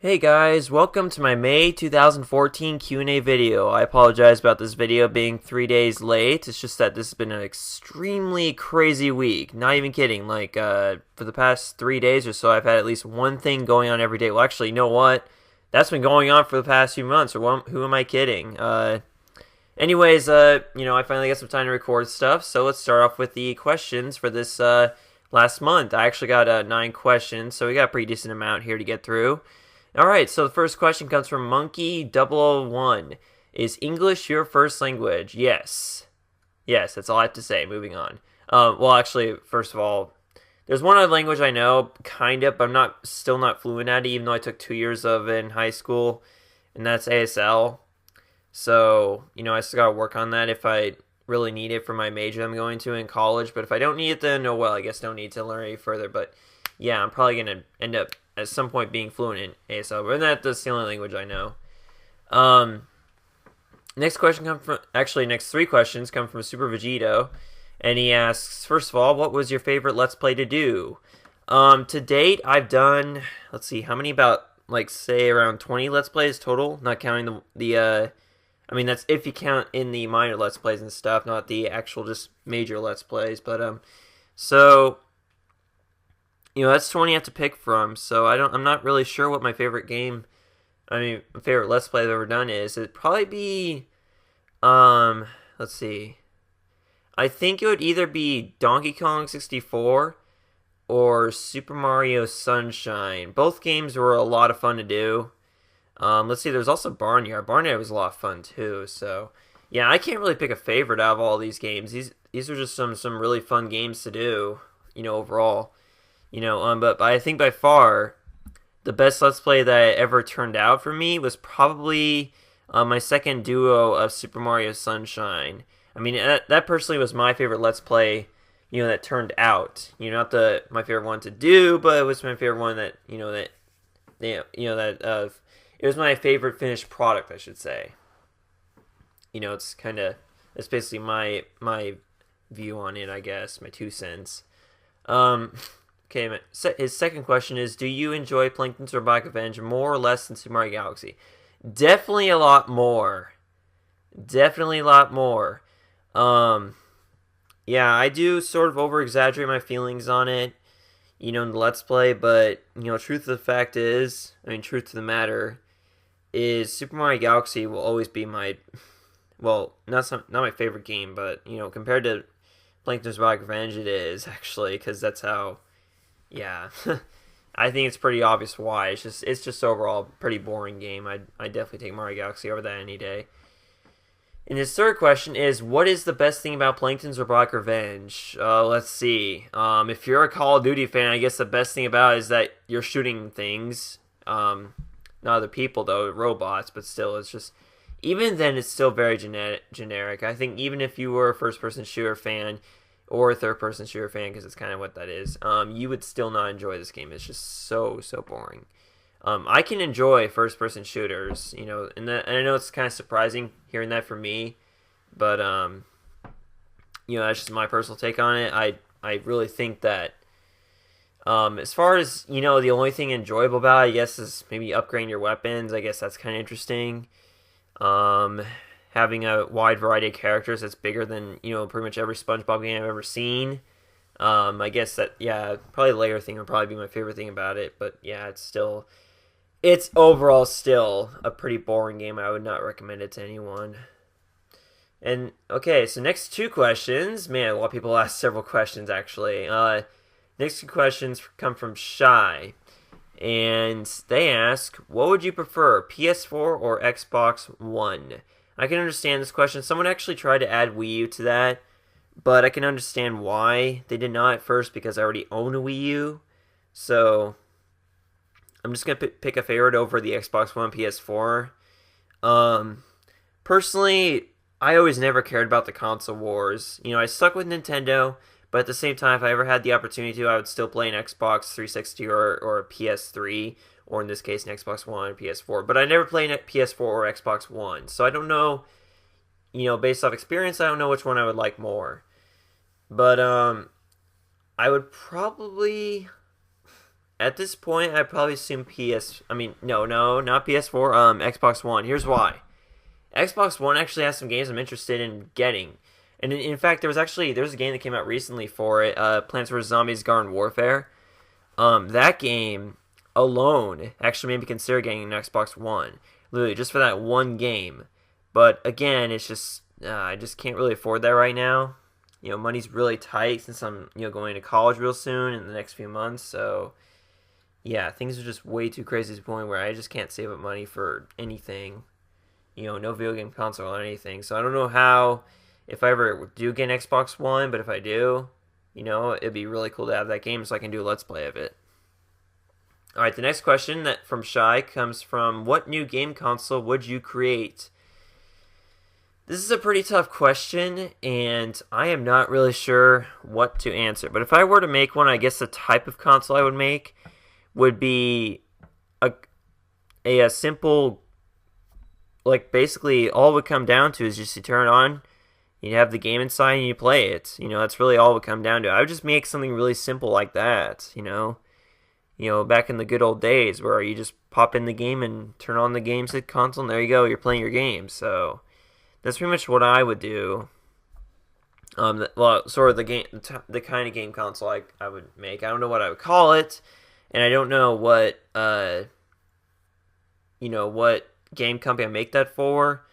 Hey guys, welcome to my May 2014 Q&A video. I apologize about this video being 3 days late. It's just that this has been an extremely crazy week. Not even kidding. For the past 3 days or so, I've had at least one thing going on every day. Well, actually, you know what? That's been going on for the past few months, or who am I kidding? I finally got some time to record stuff, so let's start off with the questions for this last month. I actually got 9 questions, so we got a pretty decent amount here to get through. Alright, so the first question comes from Monkey001. Is English your first language? Yes. Yes, that's all I have to say. Moving on. First of all, there's one other language I know, kind of, but I'm still not fluent at it, even though I took 2 years of it in high school, and that's ASL. So, I still gotta work on that if I really need it for my major I'm going to in college, but if I don't need it, then, I guess don't need to learn any further, but yeah, I'm probably gonna end up at some point being fluent in ASL, but that's the only language I know. Next 3 questions come from Super Vegito, and he asks, first of all, what was your favorite Let's Play to do? To date, I've done, let's see, how many? About, say around 20 Let's Plays total, not counting that's if you count in the minor Let's Plays and stuff, not the actual just major Let's Plays, but, that's 20 I have to pick from, so I'm not really sure what my favorite my favorite Let's Play I've ever done is. It'd probably be, let's see. I think it would either be Donkey Kong 64 or Super Mario Sunshine. Both games were a lot of fun to do. Let's see, there's also Barnyard. Barnyard was a lot of fun too, so yeah, I can't really pick a favorite out of all these games. These are just some really fun games to do, overall. But I think by far the best Let's Play that ever turned out for me was probably my second duo of Super Mario Sunshine. That personally was my favorite Let's Play, that turned out. Not my favorite one to do, but it was my favorite one that it was my favorite finished product, I should say. It's basically my view on it, I guess, my 2 cents. Okay, his second question is, do you enjoy Plankton's Robotic Revenge more or less than Super Mario Galaxy? Definitely a lot more. Definitely a lot more. Yeah, I do sort of over-exaggerate my feelings on it, in the Let's Play, but, truth of the matter is Super Mario Galaxy will always be not my favorite game, but, compared to Plankton's Robotic Revenge, it is, actually, because that's how... Yeah, I think it's pretty obvious why. It's just overall a pretty boring game. I definitely take Mario Galaxy over that any day. And his third question is, what is the best thing about Plankton's Robotic Revenge? Let's see. If you're a Call of Duty fan, I guess the best thing about it is that you're shooting things. Not other people though, robots, but still, it's just. Even then, it's still very generic. I think even if you were a first-person shooter fan, or a third-person shooter fan, because it's kind of what that is, you would still not enjoy this game. It's just so boring. I can enjoy first-person shooters, and I know it's kind of surprising hearing that from me, but that's just my personal take on it. I really think that as far as the only thing enjoyable about it, I guess, is maybe upgrading your weapons. I guess that's kind of interesting. Having a wide variety of characters that's bigger than, pretty much every SpongeBob game I've ever seen. I guess that, yeah, probably the layer thing would probably be my favorite thing about it, but yeah, it's overall still a pretty boring game. I would not recommend it to anyone. And, okay, so next 2 questions. Man, a lot of people ask several questions, actually. Next 2 questions come from Shy. And they ask, what would you prefer, PS4 or Xbox One? I can understand this question. Someone actually tried to add Wii U to that, but I can understand why they did not at first, because I already own a Wii U. So I'm just going to pick a favorite over the Xbox One, PS4. Personally, I always never cared about the console wars. I stuck with Nintendo, but at the same time, if I ever had the opportunity to, I would still play an Xbox 360 or a PS3, or in this case, an Xbox One, PS4. But I never played a PS4 or Xbox One, so I don't know, based off experience, I don't know which one I would like more. But, I would probably, At this point, I'd probably assume PS. I mean, no, not PS4. Xbox One. Here's why. Xbox One actually has some games I'm interested in getting, and in fact, there's a game that came out recently for it. Plants vs Zombies: Garden Warfare. That game alone actually made me consider getting an Xbox One, literally just for that one game. But again, it's just I just can't really afford that right now. Money's really tight since I'm going to college real soon in the next few months. So yeah, things are just way too crazy to the point where I just can't save up money for anything. No video game console or anything. So I don't know how if I ever do get an Xbox One, but if I do, it'd be really cool to have that game so I can do a Let's Play of it. All right, the next question that from Shy comes from, what new game console would you create? This is a pretty tough question, and I am not really sure what to answer. But if I were to make one, I guess the type of console I would make would be a simple, like basically all it would come down to is just you turn it on, you have the game inside, and you play it. That's really all it would come down to. I would just make something really simple like that, back in the good old days where you just pop in the game and turn on the game's console, and there you go, you're playing your game. So that's pretty much what I would do. Sort of the kind of game console I would make. I don't know what I would call it, and I don't know what what game company I make that for.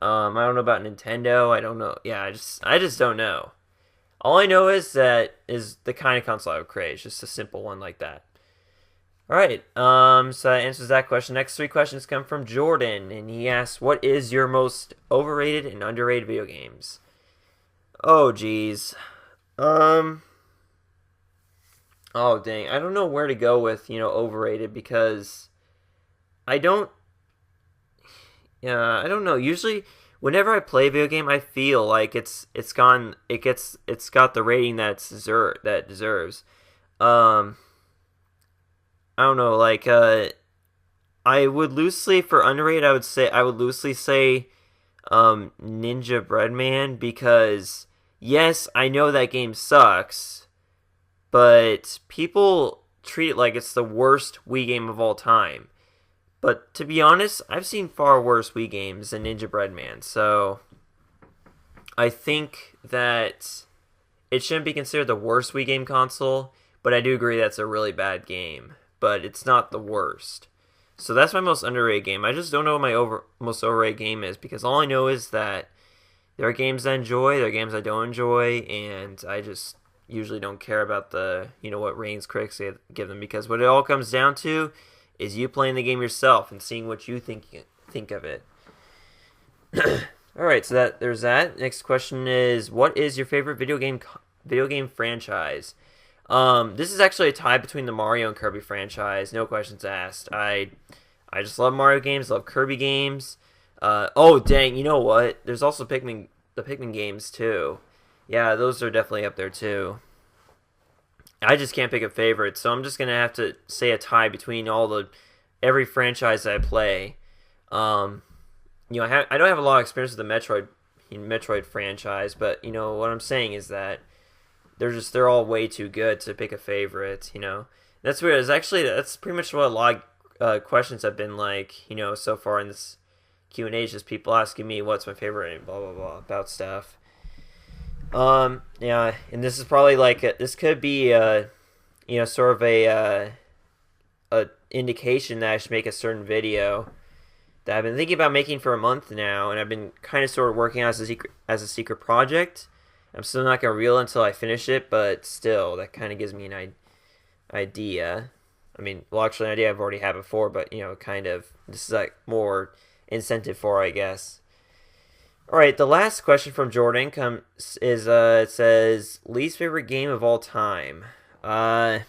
I don't know about Nintendo. I don't know. Yeah, I just don't know. All I know is that is the kind of console I would create. It's just a simple one like that. All right. So that answers that question. Next three questions come from Jordan, and he asks, "What is your most overrated and underrated video games?" Oh, geez. Oh, dang. I don't know where to go with overrated because I don't. Yeah, I don't know. Usually, whenever I play a video game, I feel like it's got the rating that it deserves. I don't know, like I would loosely for underrated, I would loosely say Ninja Breadman because yes, I know that game sucks, but people treat it like it's the worst Wii game of all time. But to be honest, I've seen far worse Wii games than Ninja Breadman, so I think that it shouldn't be considered the worst Wii game console, but I do agree that's a really bad game. But it's not the worst. So that's my most underrated game. I just don't know what my most overrated game is because all I know is that there are games I enjoy, there are games I don't enjoy, and I just usually don't care about the what ratings critics give them because what it all comes down to is you playing the game yourself and seeing what you think of it. All right, so there's that. Next question is, what is your favorite video game franchise? This is actually a tie between the Mario and Kirby franchise. No questions asked. I just love Mario games. Love Kirby games. Oh dang! You know what? There's also the Pikmin games too. Yeah, those are definitely up there too. I just can't pick a favorite, so I'm just gonna have to say a tie between every franchise that I play. I don't have a lot of experience with the Metroid franchise, but what I'm saying is that they're all way too good to pick a favorite. That's weird. That's pretty much what a lot of questions have been like. So far in this Q&A, is just people asking me what's my favorite and blah blah blah about stuff. Yeah, and this is probably this could be sort of a indication that I should make a certain video that I've been thinking about making for a month now, and I've been kind of sort of working as a secret project. I'm still not gonna reel until I finish it, but still, that kind of gives me an idea. I mean, well, actually, an idea I've already had before, but kind of this is more incentive for, I guess. All right, the last question from Jordan it says least favorite game of all time. I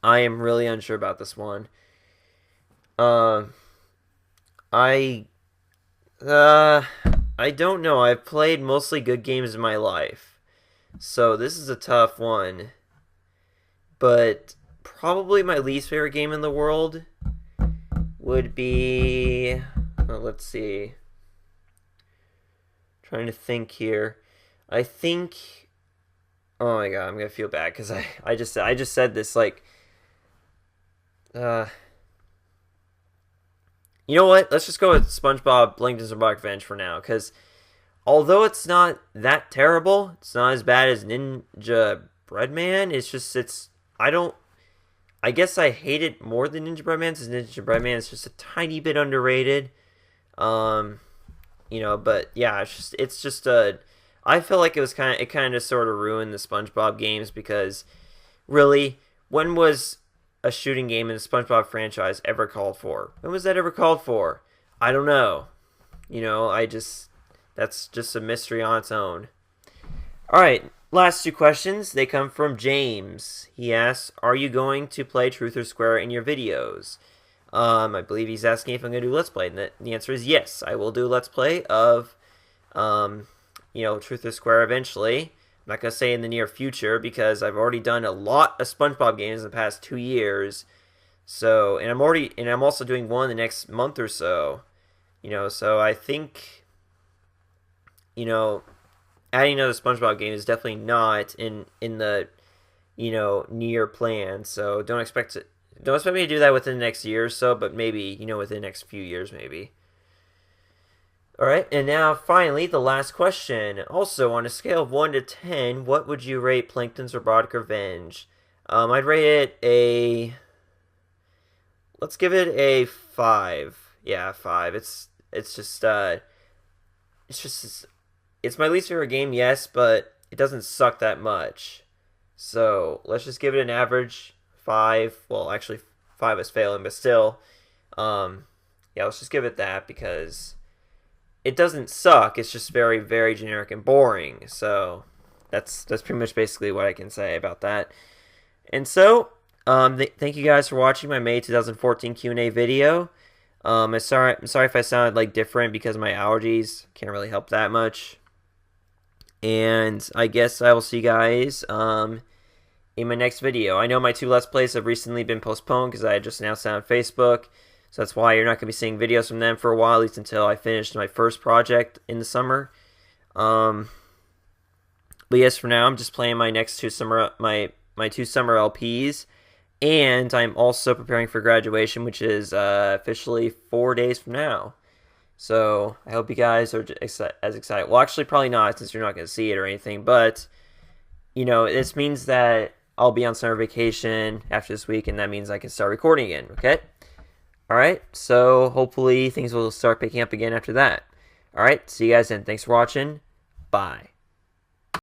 am really unsure about this one. I don't know. I've played mostly good games in my life, so this is a tough one. But probably my least favorite game in the world would be. Let's see. Trying to think here. I think. Oh my god, I'm gonna feel bad because I just said this Uh, you know what? Let's just go with SpongeBob Plankton's Robotic Revenge for now, because although it's not that terrible, it's not as bad as Ninja Breadman. I don't. I guess I hate it more than Ninja Breadman, because Ninja Breadman is just a tiny bit underrated. Um, but yeah, I feel like it kind of sort of ruined the SpongeBob games because really, when was a shooting game in the SpongeBob franchise ever called for? When was that ever called for? I don't know. That's just a mystery on its own. All right, last two questions. They come from James. He asks, "Are you going to play Truth or Square in your videos?" I believe he's asking if I'm going to do Let's Play, and the answer is yes. I will do Let's Play of, Truth or Square eventually. I'm not going to say in the near future because I've already done a lot of SpongeBob games in the past 2 years. So, and I'm also doing one the next month or so. So I think, adding another SpongeBob game is definitely not in the, near plan. So don't expect me to do that within the next year or so, but maybe, within the next few years, maybe. Alright, and now finally, the last question. Also, on a scale of 1 to 10, what would you rate Plankton's Robotic Revenge? I'd rate it let's give it a 5. Yeah, 5. It's my least favorite game, yes, but it doesn't suck that much. So, let's just give it an average 5. Well, actually, 5 is failing, but still. Yeah, let's just give it that because it doesn't suck. It's just very, very generic and boring. So that's pretty much basically what I can say about that. And so, thank you guys for watching my May 2014 Q&A video. I'm sorry if I sounded like different because of my allergies. Can't really help that much. And I guess I will see you guys in my next video. I know my 2 Let's Plays have recently been postponed because I just announced that on Facebook. So that's why you're not going to be seeing videos from them for a while, at least until I finish my first project in the summer. But yes, for now, I'm just playing my next 2 summer, my 2 summer LPs. And I'm also preparing for graduation, which is officially 4 days from now. So I hope you guys are as excited. Well, actually, probably not, since you're not going to see it or anything. But, this means that I'll be on summer vacation after this week, and that means I can start recording again, okay? Alright, so hopefully things will start picking up again after that. Alright, see you guys then. Thanks for watching. Bye.